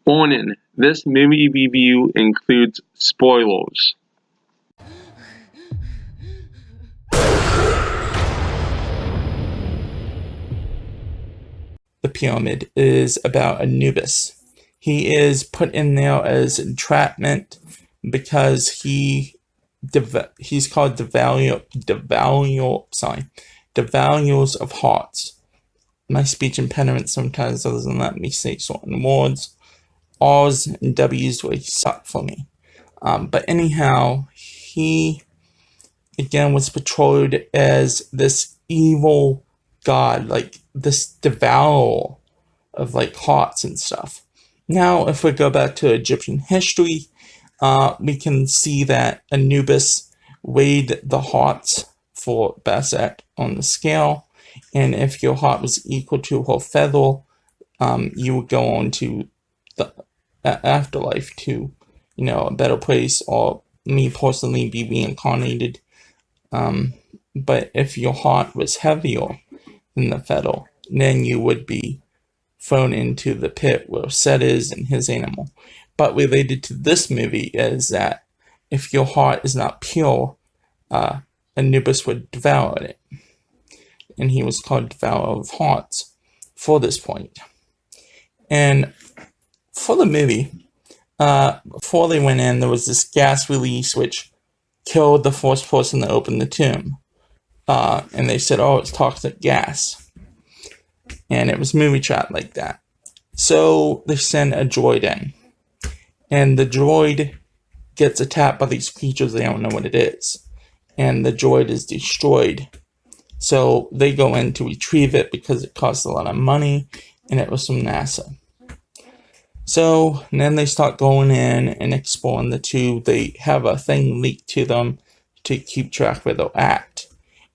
Warning, this movie review includes spoilers. The Pyramid is about Anubis. He is put in there as entrapment because he's called devaluers of hearts. My speech impediment sometimes doesn't let me say certain words. R's and W's really suck for me. But anyhow, he again was portrayed as this evil god, like this devourer of like hearts and stuff. Now, if we go back to Egyptian history, we can see that Anubis weighed the hearts for Bastet on the scale, and if your heart was equal to her feather, you would go on to the afterlife to, a better place, or me personally be reincarnated. But if your heart was heavier than the feather, then you would be thrown into the pit where Set is and his animal. But related to this movie is that if your heart is not pure, Anubis would devour it. And he was called Devourer of Hearts for this point. And for the movie, before they went in, there was this gas release which killed the first person to open the tomb. And they said, oh, it's toxic gas. And it was movie shot like that. So they send a droid in. And the droid gets attacked by these creatures. They don't know what it is. And the droid is destroyed. So they go in to retrieve it because it costs a lot of money. And it was from NASA. So then they start going in and exploring the tube. They have a thing leaked to them to keep track where they're at.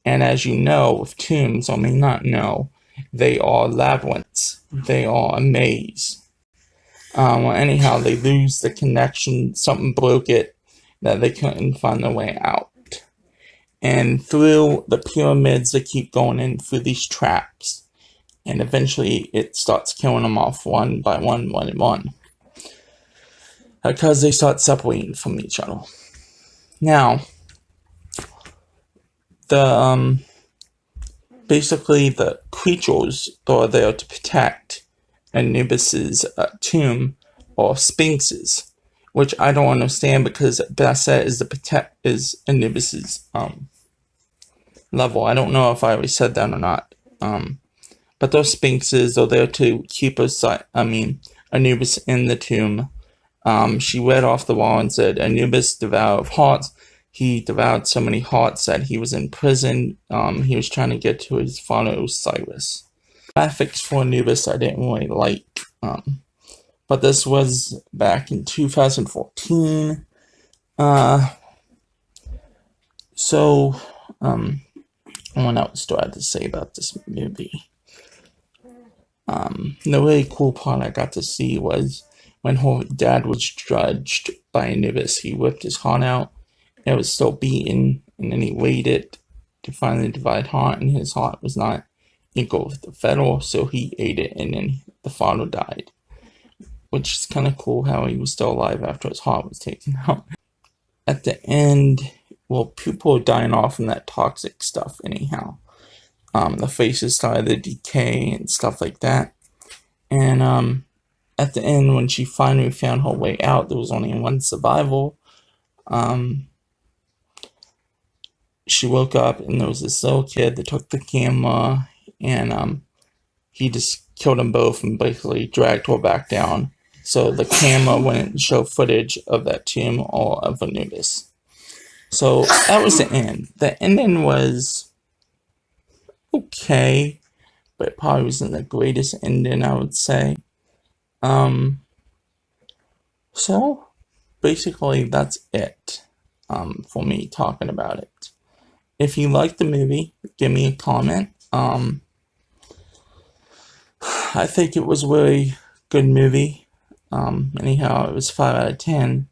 And as you know, with tombs, or may not know, they are labyrinths. They are a maze. Well, anyhow, they lose the connection. Something broke it that they couldn't find their way out. And through the pyramids, they keep going in through these traps. And eventually, it starts killing them off one by one. Because they start separating from each other. Now, basically the creatures that are there to protect Anubis's tomb are sphinxes, which I don't understand because Bastet is Anubis's level. I don't know if I already said that or not. But those sphinxes are there to keep Anubis in the tomb. She read off the wall and said, Anubis, devourer of hearts. He devoured so many hearts that he was in prison. He was trying to get to his father Osiris. Graphics for Anubis I didn't really like. But this was back in 2014. What else do I have to say about this movie? The really cool part I got to see was when her dad was judged by Anubis. He whipped his heart out. It was still beaten, and then he weighed it to finally divide heart, and his heart was not equal with the feather, so he ate it, and then the father died. Which is kind of cool how he was still alive after his heart was taken out. At the end, well, people are dying off from that toxic stuff anyhow. The faces started to decay and stuff like that. And at the end, when she finally found her way out, there was only one survival. She woke up and there was this little kid that took the camera, and he just killed them both and basically dragged her back down. So the camera wouldn't show footage of that tomb or of Anubis. So that was the end. The ending was okay, but it probably wasn't the greatest ending, I would say. So basically that's it for me talking about it. If you like the movie, give me a comment. I think it was a really good movie. Anyhow, it was 5 out of 10.